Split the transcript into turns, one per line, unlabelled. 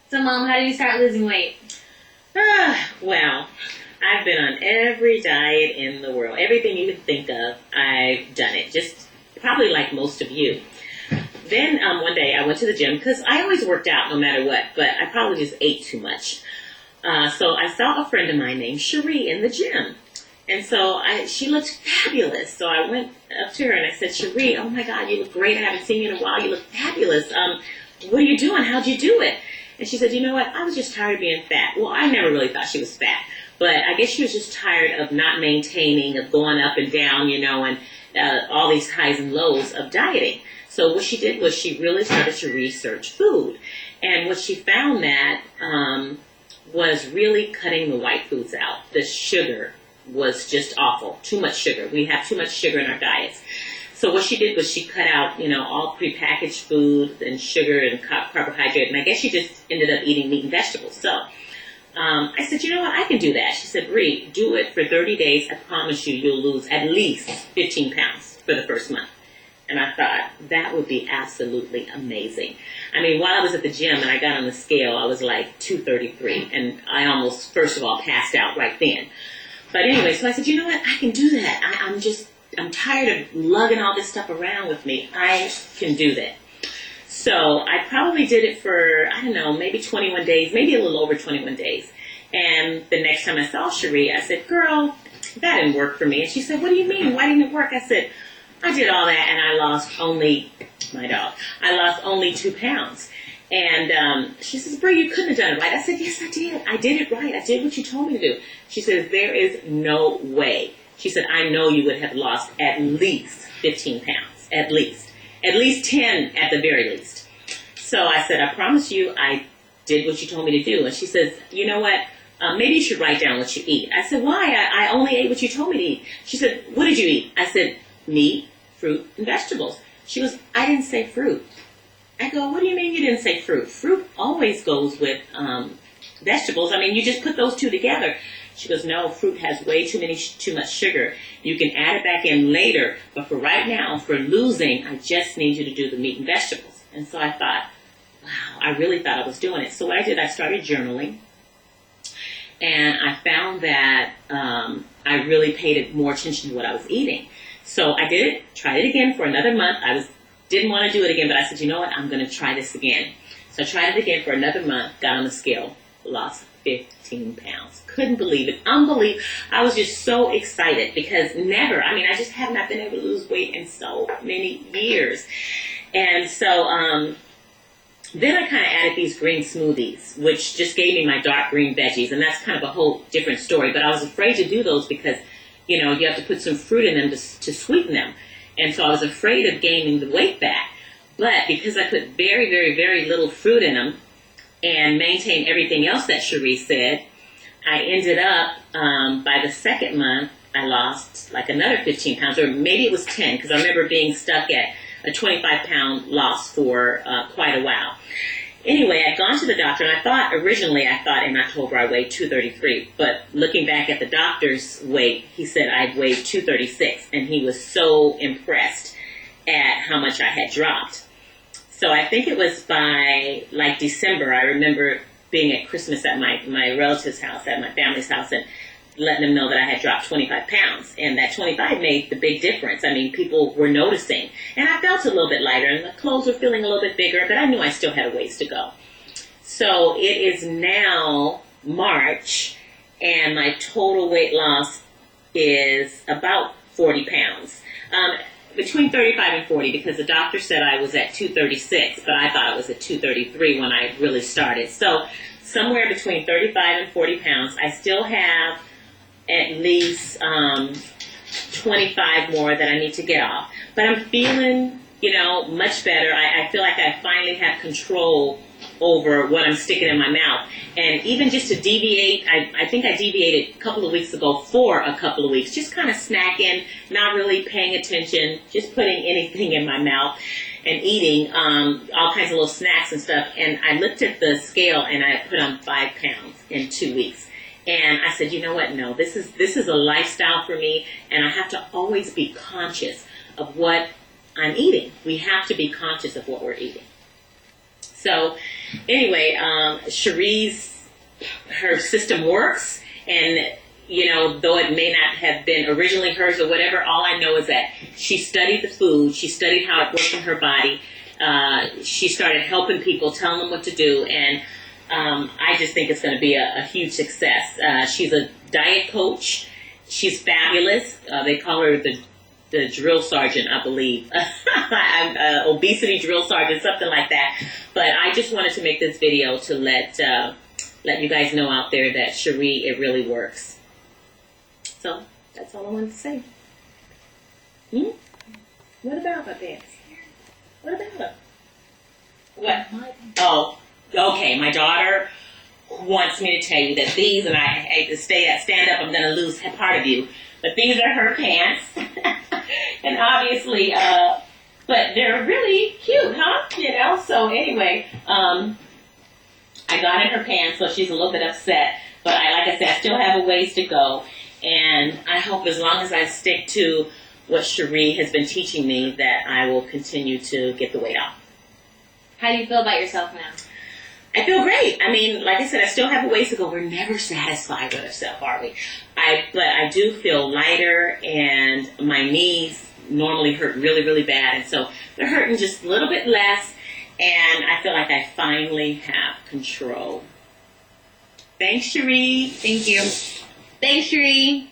So, Mom, how did you start losing weight?
Well, I've been on every diet in the world. Everything you can think of, I've done it. Just probably like most of you. Then one day I went to the gym because I always worked out no matter what, but I probably just ate too much. So I saw a friend of mine named Cherie in the gym. And so she looked fabulous. So I went up to her and I said, Cherie, oh my God, you look great. I haven't seen you in a while. You look fabulous. What are you doing? How'd you do it? And she said, you know what? I was just tired of being fat. Well, I never really thought she was fat. But I guess she was just tired of not maintaining, of going up and down, and all these highs and lows of dieting. So what she did was she really started to research food. And what she found that was really cutting the white foods out. The sugar was just awful. Too much sugar. We have too much sugar in our diets. So what she did was she cut out, all prepackaged food and sugar and carbohydrate. And I guess she just ended up eating meat and vegetables. So I said, you know what? I can do that. She said, Bree, do it for 30 days. I promise you, you'll lose at least 15 pounds for the first month. And I thought, that would be absolutely amazing. I mean, while I was at the gym and I got on the scale, I was like 233. And I almost, first of all, passed out right then. But anyway, so I said, you know what? I can do that. I'm tired of lugging all this stuff around with me. I can do that. So I probably did it for, I don't know, maybe 21 days, maybe a little over 21 days. And the next time I saw Cherie, I said, girl, that didn't work for me. And she said, what do you mean? Why didn't it work? I said, I did all that and I lost only, I lost only 2 pounds. And she says, Bree, you couldn't have done it right. I said, yes, I did. I did it right. I did what you told me to do. She says, there is no way. She said, I know you would have lost at least 15 pounds, at least 10 at the very least. So I said, I promise you I did what you told me to do. And she says, you know what? Maybe you should write down what you eat. I said, why? I only ate what you told me to eat. She said, what did you eat? I said, meat, fruit, and vegetables. She goes, I didn't say fruit. I go, what do you mean you didn't say fruit? Fruit always goes with vegetables. I mean, you just put those two together. She goes, no, fruit has way too much sugar. You can add it back in later, but for right now, for losing, I just need you to do the meat and vegetables. And so I thought, wow, I really thought I was doing it. So what I did, I started journaling, and I found that I really paid more attention to what I was eating. So I did it, tried it again for another month. Didn't want to do it again, but I said, you know what, I'm going to try this again. So I tried it again for another month, got on the scale, lost 15 pounds. Couldn't believe it. Unbelievable. I was just so excited because I just have not been able to lose weight in so many years. And so then I kind of added these green smoothies, which just gave me my dark green veggies. And that's kind of a whole different story. But I was afraid to do those because, you have to put some fruit in them to sweeten them. And so I was afraid of gaining the weight back. But because I put very, very, very little fruit in them and maintained everything else that Cherie said, I ended up, by the second month, I lost like another 15 pounds, or maybe it was 10, because I remember being stuck at a 25-pound loss for quite a while. Anyway, I'd gone to the doctor, and originally I thought in October I weighed 233, but looking back at the doctor's weight, he said I'd weighed 236, and he was so impressed at how much I had dropped. So I think it was by like December, I remember being at Christmas at my relative's house, at my family's house, and letting them know that I had dropped 25 pounds. And that 25 made the big difference. I mean, people were noticing. And I felt a little bit lighter, and the clothes were feeling a little bit bigger, but I knew I still had a ways to go. So it is now March, and my total weight loss is about 40 pounds. Between 35 and 40, because the doctor said I was at 236, but I thought it was at 233 when I really started. So somewhere between 35 and 40 pounds. I still have at least 25 more that I need to get off. But I'm feeling, much better. I feel like I finally have control over what I'm sticking in my mouth. And even just to deviate, I think I deviated a couple of weeks ago for a couple of weeks, just kind of snacking, not really paying attention, just putting anything in my mouth and eating all kinds of little snacks and stuff. And I looked at the scale and I put on 5 pounds in 2 weeks. And I said, you know what? No, this is a lifestyle for me, and I have to always be conscious of what I'm eating. We have to be conscious of what we're eating. So anyway, her system works, and though it may not have been originally hers or whatever, all I know is that she studied the food, she studied how it worked in her body, she started helping people, telling them what to do, and I just think it's going to be a huge success. She's a diet coach. She's fabulous. They call her the drill sergeant, I believe. Obesity drill sergeant, something like that. But I just wanted to make this video to let you guys know out there that Cherie, it really works. So that's all I wanted to say. What about her, Dance? What about her? What? Oh, okay. My daughter wants me to tell you that these, and I hate to stand up, I'm going to lose part of you. But these are her pants. And obviously, but they're really cute, huh? So anyway, I got in her pants, so she's a little bit upset. But like I said, I still have a ways to go. And I hope as long as I stick to what Cherie has been teaching me, that I will continue to get the weight off.
How do you feel about yourself now?
I feel great. I mean, like I said, I still have a ways to go. We're never satisfied with ourselves, are we? But I do feel lighter, and my knees normally hurt really, really bad. And so they're hurting just a little bit less, and I feel like I finally have control. Thanks, Cherie.
Thank you. Thanks, Cherie.